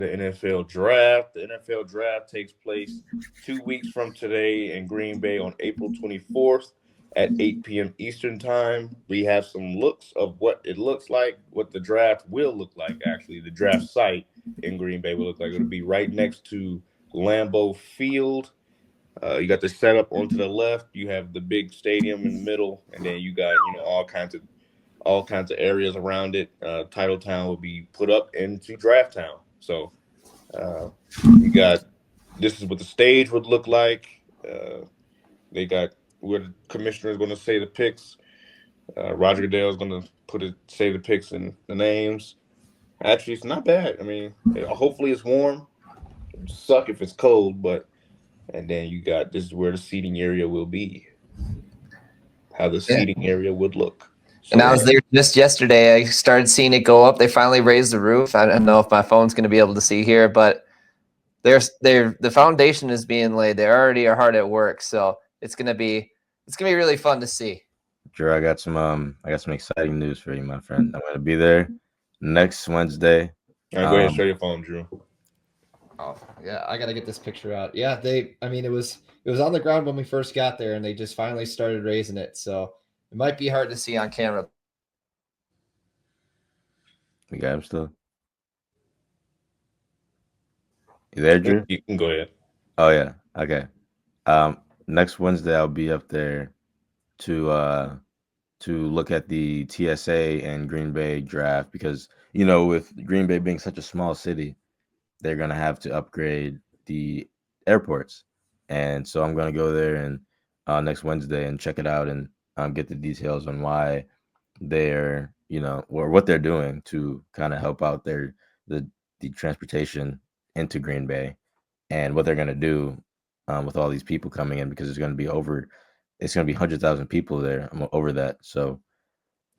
the NFL draft. The NFL draft takes place 2 weeks from today in Green Bay on April 24th at 8 p.m. Eastern Time. We have some looks of what it looks like, what the draft will look like, actually. The draft site in Green Bay will look like. It'll be right next to Lambeau Field. You got the setup onto the left. You have the big stadium in the middle, and then you got all kinds of areas around it. Titletown will be put up into Draft Town. So uh, you got this is what the stage would look like. They got where the commissioner is going to say the picks. Roger Goodell is going to say the picks and the names. Actually, it's not bad. I mean, hopefully it's warm. It'd suck if it's cold, but and then you got this is where the seating area will be. How the Yeah. seating area would look. And So I was there just yesterday. I started seeing it go up. They finally raised the roof. I don't know if my phone's going to be able to see here, but the foundation is being laid. They already are hard at work, so it's gonna be really fun to see. Drew, I got some exciting news for you, my friend. I'm gonna be there next Wednesday. all right, go ahead and show your phone, Drew. Oh yeah, I gotta get this picture out. Yeah, it was on the ground when we first got there, and they just finally started raising it. So it might be hard to see on camera. We got him still. You there, Drew? You can go ahead. Oh yeah. Okay. Next Wednesday I'll be up there to look at the TSA and Green Bay draft because with Green Bay being such a small city, they're gonna have to upgrade the airports, and so I'm gonna go there and next Wednesday and check it out and get the details on why they're or what they're doing to kind of help out the transportation into Green Bay and what they're gonna do with all these people coming in because it's gonna be 100,000 people there over that. So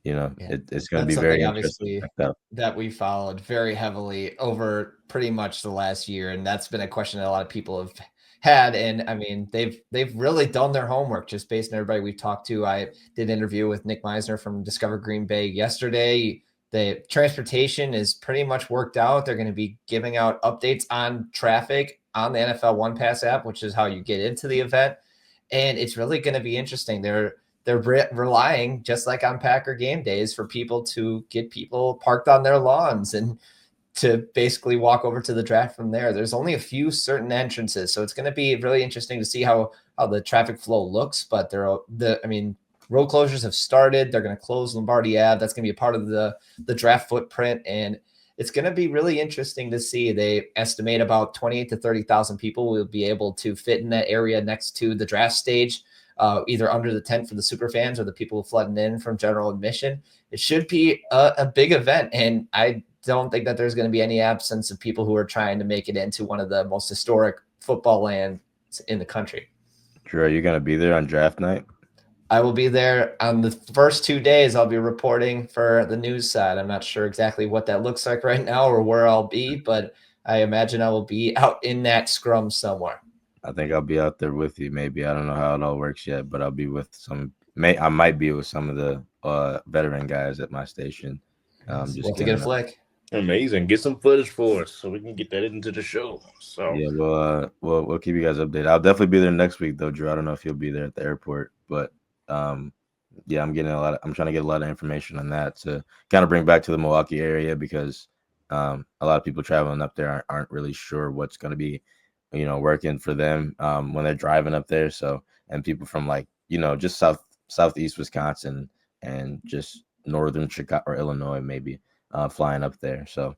it's going to be very interesting. Obviously, that we followed very heavily over pretty much the last year, and that's been a question that a lot of people have had. And I mean, they've really done their homework just based on everybody we've talked to. I did an interview with Nick Meisner from Discover Green Bay yesterday. The transportation is pretty much worked out. They're going to be giving out updates on traffic on the NFL One Pass app, which is how you get into the event. And it's really going to be interesting. They're relying, just like on Packer game days, for people to get people parked on their lawns and to basically walk over to the draft from there. There's only a few certain entrances, so it's going to be really interesting to see how the traffic flow looks. But road closures have started. They're going to close Lombardi Ave. That's going to be a part of the draft footprint, and it's going to be really interesting to see. They estimate about 28 to 30,000 people will be able to fit in that area next to the draft stage. Either under the tent for the super fans or the people flooding in from general admission. It should be a big event, and I don't think that there's going to be any absence of people who are trying to make it into one of the most historic football lands in the country. Drew, are you going to be there on draft night? I will be there on the first 2 days. I'll be reporting for the news side. I'm not sure exactly what that looks like right now or where I'll be, but I imagine I will be out in that scrum somewhere. I think I'll be out there with you. Maybe I don't know how it all works yet, but I'll be with I might be with some of the veteran guys at my station. Just to get a flick. Amazing. Get some footage for us so we can get that into the show. So yeah, we'll keep you guys updated. I'll definitely be there next week though, Drew. I don't know if you'll be there at the airport, but yeah, I'm trying to get a lot of information on that to kind of bring back to the Milwaukee area because a lot of people traveling up there aren't really sure what's going to be working for them when they're driving up there. So, and people from just southeast Wisconsin and just northern Chicago or Illinois maybe flying up there. So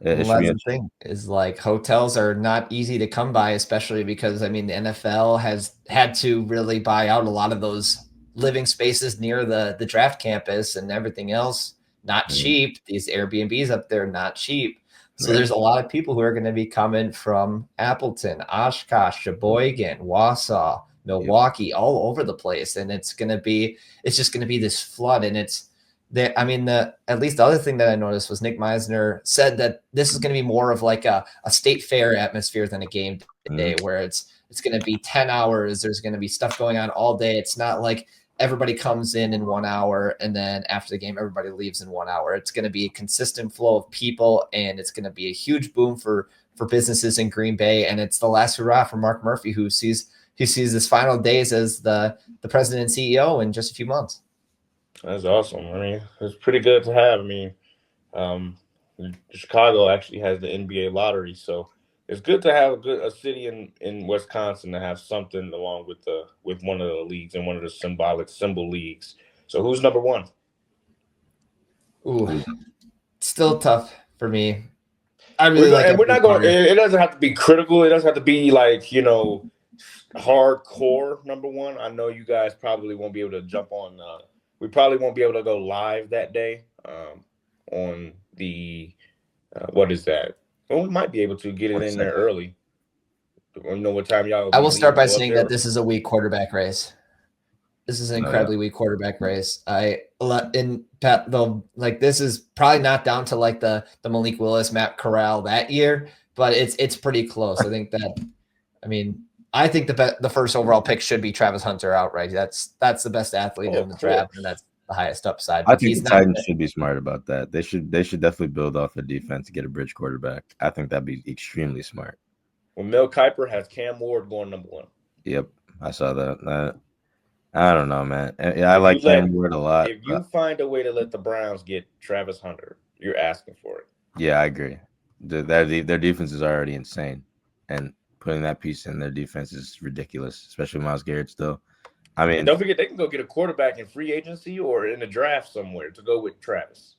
that's the thing is hotels are not easy to come by, especially because the NFL has had to really buy out a lot of those living spaces near the draft campus and everything else. Not cheap. These Airbnbs up there, not cheap. So there's a lot of people who are going to be coming from Appleton, Oshkosh, Sheboygan, Wausau, Milwaukee, all over the place. And it's just going to be this flood. And at least the other thing that I noticed was Nick Meisner said that this is going to be more of like a state fair atmosphere than a game day where it's going to be 10 hours. There's going to be stuff going on all day. It's not like everybody comes in 1 hour and then after the game, everybody leaves in 1 hour. It's going to be a consistent flow of people and it's going to be a huge boom for for businesses in Green Bay, and it's the last hurrah for Mark Murphy, who sees his final days as the president and CEO in just a few months. That's awesome. I mean, it's pretty good to have. I mean, um, Chicago actually has the NBA lottery, so it's good to have a city in Wisconsin to have something along with one of the leagues and one of the symbol leagues. So who's number one? Ooh, still tough for me. I really like and we're Evan not going. Carter. It doesn't have to be critical. It doesn't have to be like hardcore number one. I know you guys probably won't be able to jump on. We probably won't be able to go live that day on the what is that? Well, we might be able to get it in there early. You know what time y'all? I will start by saying that this is a weak quarterback race. This is an incredibly weak quarterback race. This is probably not down to like the Malik Willis, Matt Corral that year, but it's pretty close. I think the first overall pick should be Travis Hunter outright. That's the best athlete in the draft, and that's the highest upside. I think the Titans should be smart about that. They should definitely build off the defense to get a bridge quarterback. I think that'd be extremely smart. Well, Mel Kiper has Cam Ward going number one. Yep, I saw that. I don't know, man. I like Cam Ward a lot. If you find a way to let the Browns get Travis Hunter, you're asking for it. Yeah, I agree. Their defense is already insane, and putting that piece in their defense is ridiculous, especially Myles Garrett still. I mean, and don't forget they can go get a quarterback in free agency or in a draft somewhere to go with Travis.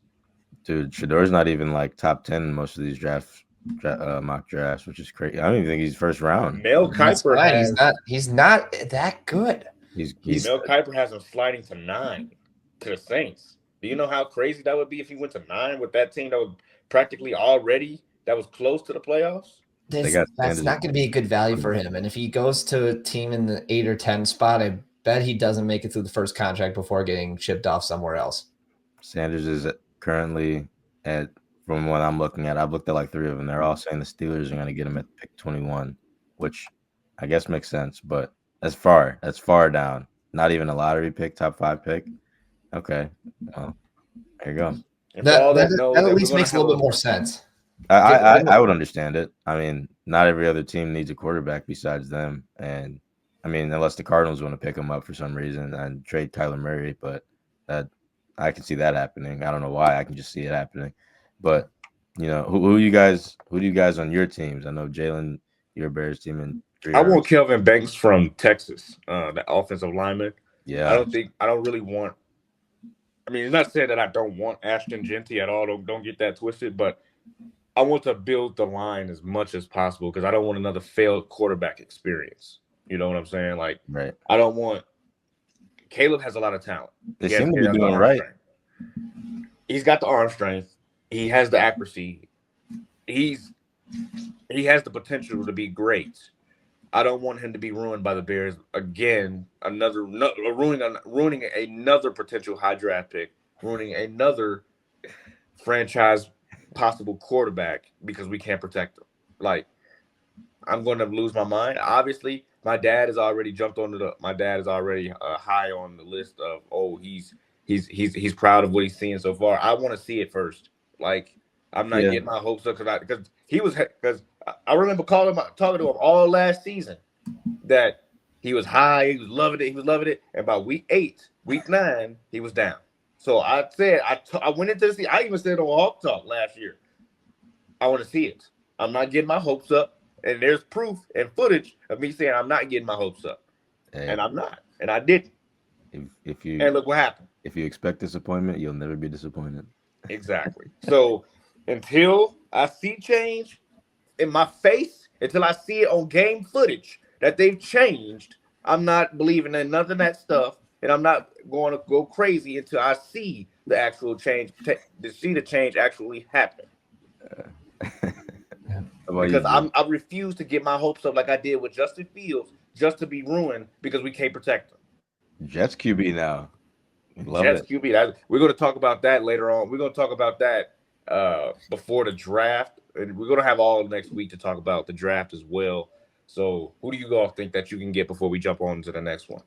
Dude, Shador's not even like top 10 in most of these mock drafts, which is crazy. I don't even think he's first round. Mel Kiper he's not that good. Mel Kiper has him sliding to 9 to the Saints. Do you know how crazy that would be if he went to 9 with that team that was practically that was close to the playoffs? That's not going to be a good value for him. And if he goes to a team in the 8 or 10 spot, I bet he doesn't make it through the first contract before getting shipped off somewhere else. Sanders is currently from what I'm looking at, I've looked at like 3 of them. They're all saying the Steelers are going to get him at pick 21, which I guess makes sense, but that's far down. Not even a lottery pick, top 5 pick. Okay, well, there you go. That at least makes a little bit more sense. I would understand it. I mean, not every other team needs a quarterback besides them, and I mean, unless the Cardinals want to pick him up for some reason and trade Kyler Murray, but I can see that happening. I don't know why. I can just see it happening. But who do you guys on your teams? I know Jalen, your Bears team, and I want Kelvin Banks from Texas, the offensive lineman. Yeah, I don't really want. I mean, it's not saying that I don't want Ashton Genty at all. Don't get that twisted, but I want to build the line as much as possible because I don't want another failed quarterback experience. You know what I'm saying? Like, right. I don't want. Caleb has a lot of talent. They seem to be doing right. He's got the arm strength. He has the accuracy. He has the potential to be great. I don't want him to be ruined by the Bears again. Ruining another potential high draft pick, ruining another franchise possible quarterback because we can't protect him. Like, I'm going to lose my mind. Obviously, my dad has already jumped onto my dad is already high on the list of he's proud of what he's seeing so far. I want to see it first. Like, I'm not getting my hopes up because I remember talking to him all last season that he was high, he was loving it, and by week 9, he was down. So I said I went into the season. I even said on Hawk Talk last year, I want to see it. I'm not getting my hopes up. And there's proof and footage of me saying I'm not getting my hopes up. And I'm not. And I didn't. And look what happened. If you expect disappointment, you'll never be disappointed. Exactly. So until I see change in my face, until I see it on game footage that they've changed, I'm not believing in none of that stuff. And I'm not going to go crazy until I see the actual change, to see the change actually happen. Because I refuse to get my hopes up like I did with Justin Fields just to be ruined because we can't protect him. Jets QB now. Jets QB. We're going to talk about that later on. We're going to talk about that before the draft. And we're going to have all next week to talk about the draft as well. So who do you all think that you can get before we jump on to the next one?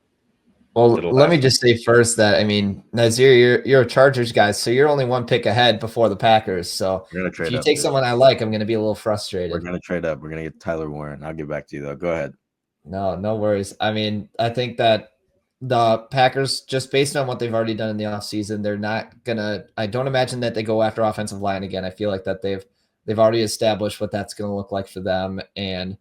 Well, to the let me last just say first that, I mean, Nazir, you're a Chargers guy, so you're only one pick ahead before the Packers. So We're gonna if trade you up, take dude. someone I like, I'm going to be a little We're frustrated. gonna trade up. We're gonna get Tyler Warren. I'll get back to you though. Go ahead. No, no worries. I mean, I think that the Packers, just based on what they've already done in the offseason, they're not gonna. I don't imagine that they go after offensive line again. I feel like that they've already established what that's going to look like for them. And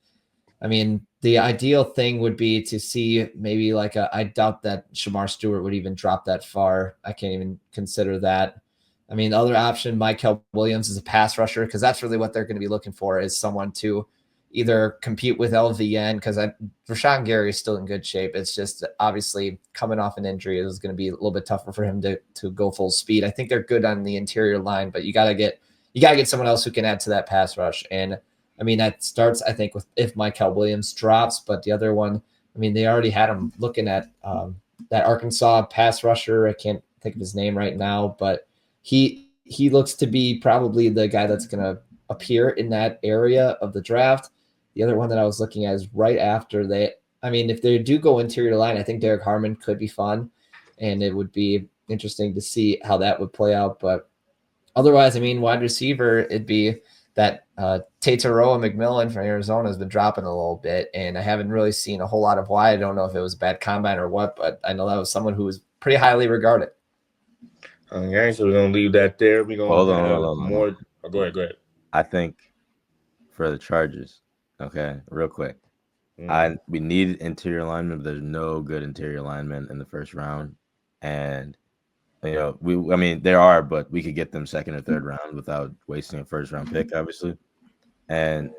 I mean, the ideal thing would be to see maybe like I doubt that Shamar Stewart would even drop that far. I can't even consider that. I mean, the other option, Michael Williams, is a pass rusher, because that's really what they're going to be looking for, is someone to either compete with LVN, because Rashawn Gary is still in good shape. It's just obviously coming off an injury, it was going to be a little bit tougher for him to go full speed. I think they're good on the interior line, but you got to get someone else who can add to that pass rush. And I mean, that starts, I think, with if Michael Williams drops, but the other one, I mean, they already had him looking at that Arkansas pass rusher. I can't think of his name right now, but he looks to be probably the guy that's going to appear in that area of the draft. The other one that I was looking at is right after they. I mean, if they do go interior line, I think Derek Harmon could be fun, and it would be interesting to see how that would play out. But otherwise, I mean, wide receiver, it'd be that Tateroa McMillan from Arizona has been dropping a little bit, and I haven't really seen a whole lot of why. I don't know if it was a bad combine or what, but I know that was someone who was pretty highly regarded. Okay, so we're gonna leave that there. We're Hold gonna on, have hold on, hold on. more. Oh, go ahead, go ahead. I think for the Chargers, okay, real quick. Mm. We need interior linemen, but there's no good interior linemen in the first round. And I mean, there are, but we could get them second or third round without wasting a first round pick, obviously. And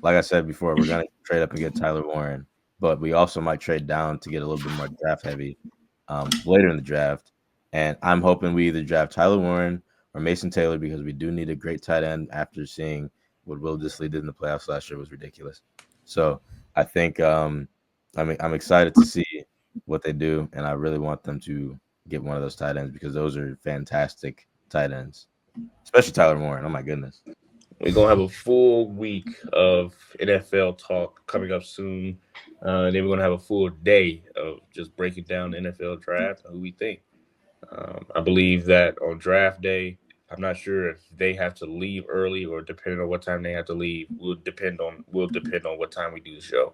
like I said before, we're gonna trade up and get Tyler Warren, but we also might trade down to get a little bit more draft heavy later in the draft. And I'm hoping we either draft Tyler Warren or Mason Taylor, because we do need a great tight end after seeing what Will Dissly did in the playoffs last year was ridiculous. So I think I'm excited to see what they do, and I really want them to get one of those tight ends, because those are fantastic tight ends, especially Tyler Warren. Oh my goodness. We're gonna have a full week of NFL talk coming up soon. And then we're gonna have a full day of just breaking down the NFL draft and who we think. I believe that on draft day, I'm not sure if they have to leave early or depending on what time they have to leave will depend on what time we do the show.